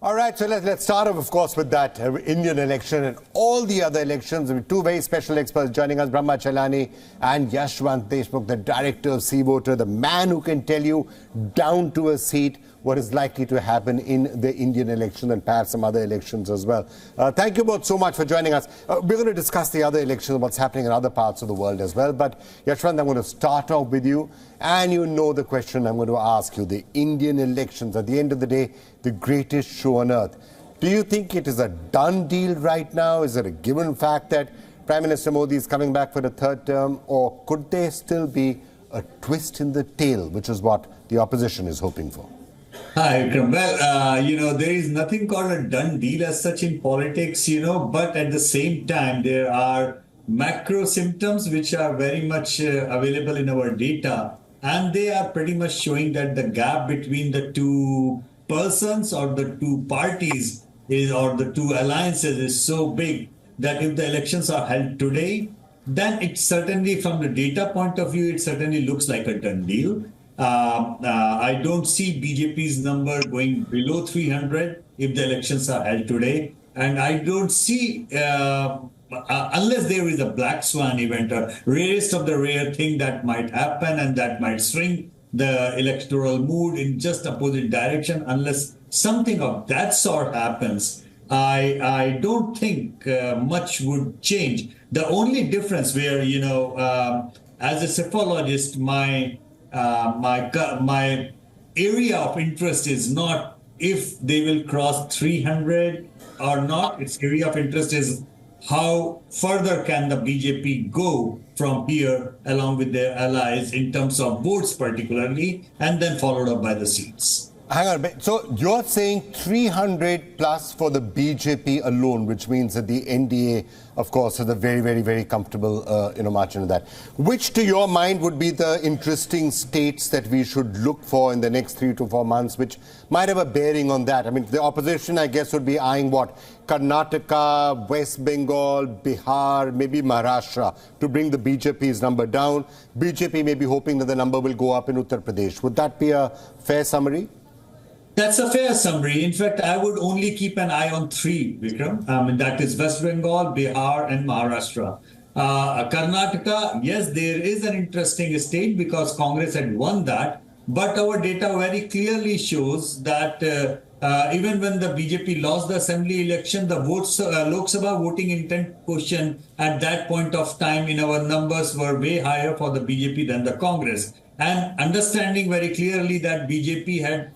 All right, so let's start off, of course, with that Indian election and all the other elections. We have two very special experts joining us, Brahma Chelani and Yashwant Deshmukh, the director of C-Voter, the man who can tell you down to a seat what is likely to happen in the Indian election and perhaps some other elections as well. Thank you both so much for joining us. We're going to discuss the other elections, what's happening in other parts of the world as well. But Yashwant, I'm going to start off with you. And you know the question I'm going to ask you. The Indian elections, at the end of the day, the greatest show on earth. Do you think it is a done deal right now? Is it a given fact that Prime Minister Modi is coming back for the third term? Or could there still be a twist in the tail, which is what the opposition is hoping for? Hi, Vikram. Well, there is nothing called a done deal as such in politics, but at the same time, there are macro symptoms which are very much available in our data. And they are pretty much showing that the gap between the two persons or the two parties or the two alliances is so big that if the elections are held today, then it certainly, from the data point of view, it certainly looks like a done deal. I don't see BJP's number going below 300 if the elections are held today. And I don't see, unless there is a black swan event, a rarest of the rare thing that might happen and that might swing the electoral mood in just opposite direction, unless something of that sort happens, I don't think much would change. The only difference where, as a cephalologist, my area of interest is not if they will cross 300 or not. Its area of interest is how further can the BJP go from here along with their allies in terms of votes particularly, and then followed up by the seats. Hang on a bit. So you're saying 300 plus for the BJP alone, which means that the NDA, of course, has a very, very, very comfortable margin of that. Which, to your mind, would be the interesting states that we should look for in the next 3 to 4 months, which might have a bearing on that? I mean, the opposition, I guess, would be eyeing what? Karnataka, West Bengal, Bihar, maybe Maharashtra to bring the BJP's number down. BJP may be hoping that the number will go up in Uttar Pradesh. Would that be a fair summary? That's a fair summary. In fact, I would only keep an eye on 3, Vikram. That is West Bengal, Bihar, and Maharashtra. Karnataka, yes, there is an interesting state because Congress had won that. But our data very clearly shows that even when the BJP lost the assembly election, the votes, Lok Sabha voting intent quotient at that point of time in our numbers were way higher for the BJP than the Congress. And understanding very clearly that BJP had,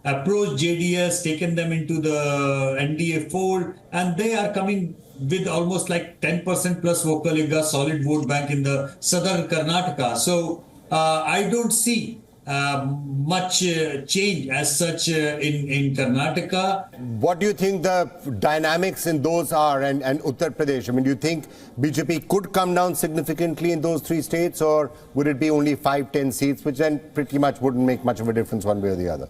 approached JDS, taken them into the NDA fold, and they are coming with almost like 10% plus Vokalinga solid vote bank in the southern Karnataka. So I don't see much change as such in Karnataka. What do you think the dynamics in those are and Uttar Pradesh? I mean, do you think BJP could come down significantly in those 3 states, or would it be only 5-10 seats, which then pretty much wouldn't make much of a difference one way or the other?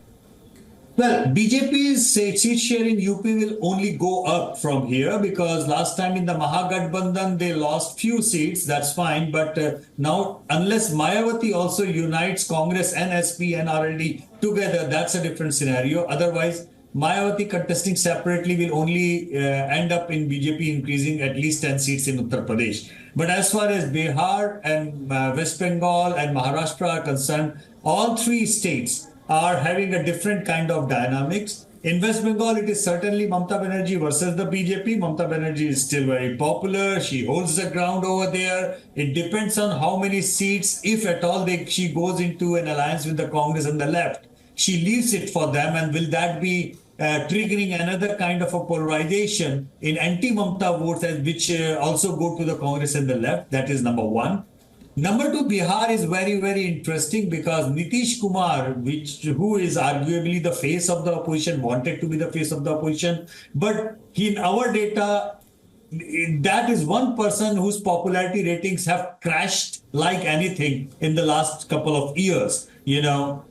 Well, BJP's seat share in UP will only go up from here because last time in the Mahagathbandhan, they lost few seats. That's fine. But now, unless Mayawati also unites Congress and SP and RLD together, that's a different scenario. Otherwise, Mayawati contesting separately will only end up in BJP increasing at least 10 seats in Uttar Pradesh. But as far as Bihar and West Bengal and Maharashtra are concerned, all 3 states are having a different kind of dynamics. In West Bengal, it is certainly Mamata Banerjee versus the BJP. Mamata Banerjee is still very popular. She holds the ground over there. It depends on how many seats, if at all, she goes into an alliance with the Congress and the left. She leaves it for them, and will that be triggering another kind of a polarization in anti-Mamata votes, which also go to the Congress and the left? That is number 1. Number 2, Bihar is very, very interesting because Nitish Kumar, who is arguably the face of the opposition, wanted to be the face of the opposition. But in our data, that is one person whose popularity ratings have crashed like anything in the last couple of years,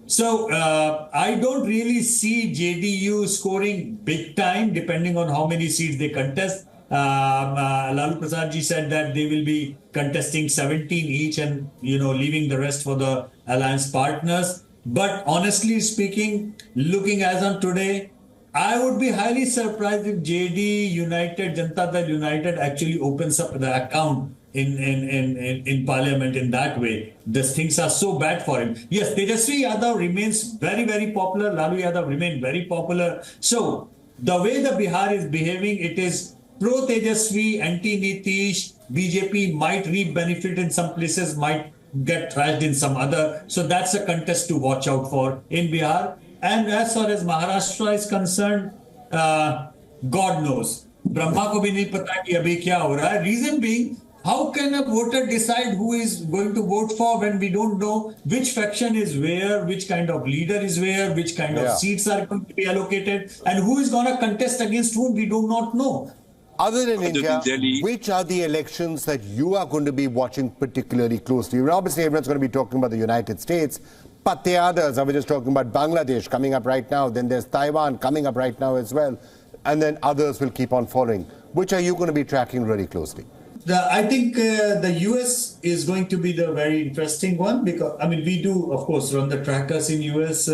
So I don't really see JDU scoring big time, depending on how many seats they contest. Lalu Prasad ji said that they will be contesting 17 each and, leaving the rest for the alliance partners. But honestly speaking, looking as on today, I would be highly surprised if JD United, Janata Dal United actually opens up the account in parliament in that way. These things are so bad for him. Yes, Tejasvi Yadav remains very, very popular. Lalu Yadav remain very popular. So the way the Bihar is behaving, it is pro Tejasvi, anti Nitish. BJP might reap benefit in some places, might get thrashed in some other. So that's a contest to watch out for in Bihar. And as far as Maharashtra is concerned, God knows. Brahma ko bhi nahi pata ki abhi kya ho raha hai. Reason being, how can a voter decide who is going to vote for when we don't know which faction is where, which kind of leader is where, which kind of seats are going to be allocated, and who is going to contest against whom we do not know. Other than India, which are the elections that you are going to be watching particularly closely? Well, obviously, everyone's going to be talking about the United States, but the others, I was just talking about Bangladesh coming up right now, then there's Taiwan coming up right now as well, and then others will keep on following. Which are you going to be tracking really closely? I think the US is going to be the very interesting one because, I mean, we do, of course, run the trackers in US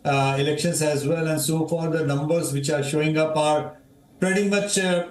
elections as well. And so far, the numbers which are showing up are pretty much, within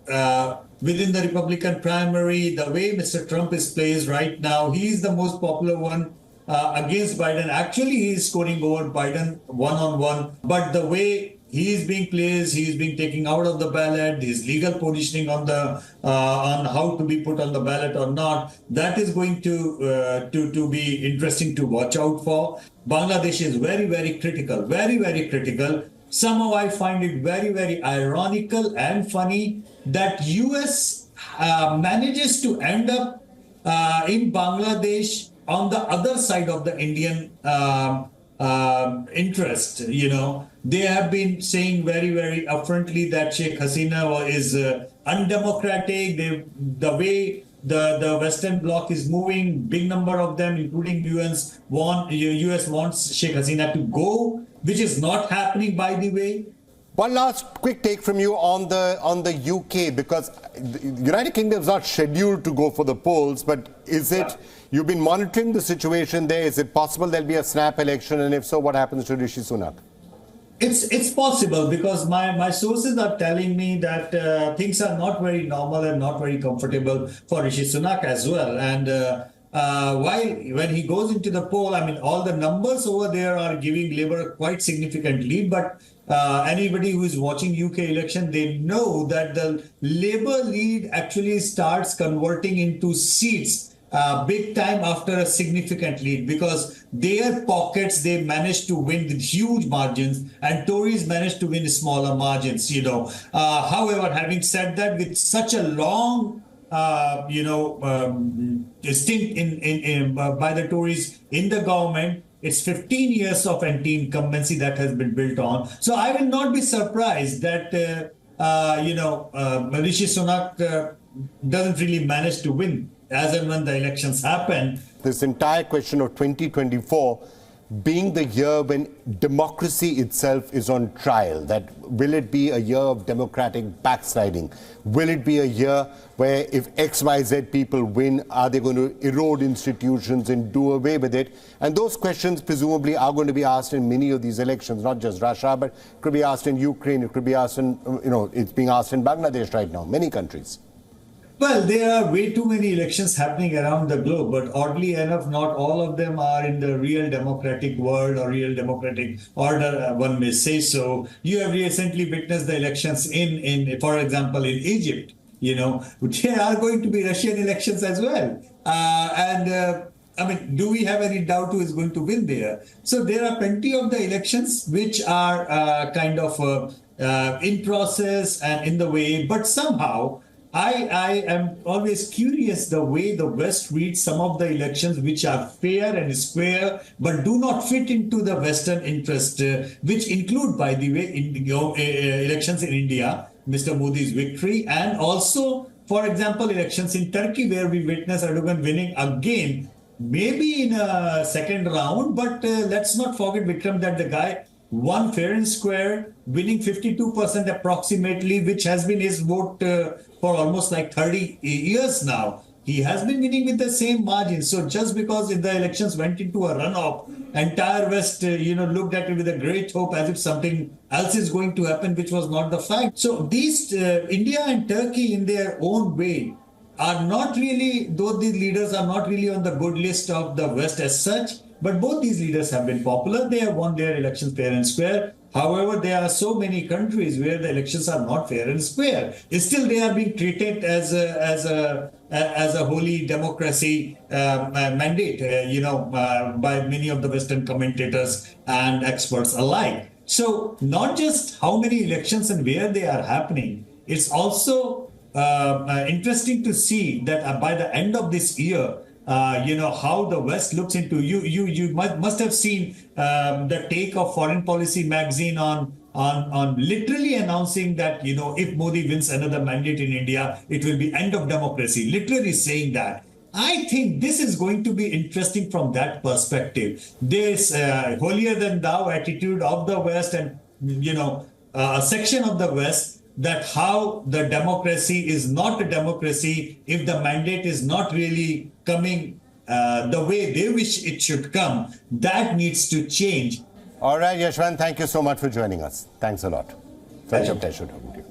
the Republican primary, the way Mr. Trump is placed right now, he is the most popular one against Biden. Actually, he is scoring over Biden one-on-one. But the way he is being placed, he is being taken out of the ballot, his legal positioning on the on how to be put on the ballot or not, that is going to be interesting to watch out for. Bangladesh is very, very critical, very, very critical. Somehow I find it very, very ironical and funny that US manages to end up in Bangladesh on the other side of the Indian interest. You know, they have been saying very, very affrontly that Sheikh Hasina is undemocratic. The way the Western Bloc is moving, big number of them, including US wants Sheikh Hasina to go, which is not happening, by the way. One last quick take from you on the UK, because the United Kingdom is not scheduled to go for the polls, but is it, you've been monitoring the situation there, is it possible there'll be a snap election, and if so, what happens to Rishi Sunak? It's possible because my sources are telling me that things are not very normal and not very comfortable for Rishi Sunak as well. And when he goes into the poll, I mean, all the numbers over there are giving Labour quite significant lead. But anybody who is watching UK election, they know that the Labour lead actually starts converting into seats big time after a significant lead, because their pockets, they managed to win with huge margins and Tories managed to win smaller margins, you know. However, having said that, with such a long stint by the Tories in the government, it's 15 years of anti-incumbency that has been built on. So I will not be surprised that Rishi Sunak doesn't really manage to win as and when the elections happen. This entire question of 2024 being the year when democracy itself is on trial, that will it be a year of democratic backsliding? Will it be a year where if XYZ people win, are they going to erode institutions and do away with it? And those questions presumably are going to be asked in many of these elections, not just Russia, but it could be asked in Ukraine, it could be asked in, it's being asked in Bangladesh right now, many countries. Well, there are way too many elections happening around the globe, but oddly enough, not all of them are in the real democratic world or real democratic order, one may say so. You have recently witnessed the elections for example, in Egypt. You know, there are going to be Russian elections as well. I mean, do we have any doubt who is going to win there? So there are plenty of the elections which are in process and in the way, but somehow I am always curious the way the West reads some of the elections which are fair and square, but do not fit into the Western interest, which include, by the way, elections in India, Mr. Modi's victory, and also, for example, elections in Turkey, where we witness Erdogan winning again, maybe in a second round, but let's not forget, Vikram, that the guy won fair and square, winning 52% approximately, which has been his vote for almost like 30 years now. he has been winning with the same margin. So just because the elections went into a runoff, entire West, looked at it with a great hope as if something else is going to happen, which was not the fact. So these India and Turkey, in their own way, are not really, though these leaders are not really on the good list of the West as such, but both these leaders have been popular. They have won their elections fair and square. However, there are so many countries where the elections are not fair and square. Still, they are being treated as a holy democracy mandate, by many of the Western commentators and experts alike. So, not just how many elections and where they are happening, it's also interesting to see that by the end of this year, how the West looks into you must have seen the take of Foreign Policy magazine on literally announcing that if Modi wins another mandate in India, it will be end of democracy, literally saying that. I think this is going to be interesting from that perspective. This holier than thou attitude of the West and a section of the West, that how the democracy is not a democracy if the mandate is not really coming the way they wish it should come. That needs to change. All right, Yashwant, thank you so much for joining us. Thanks a lot. Such a pleasure talking to you.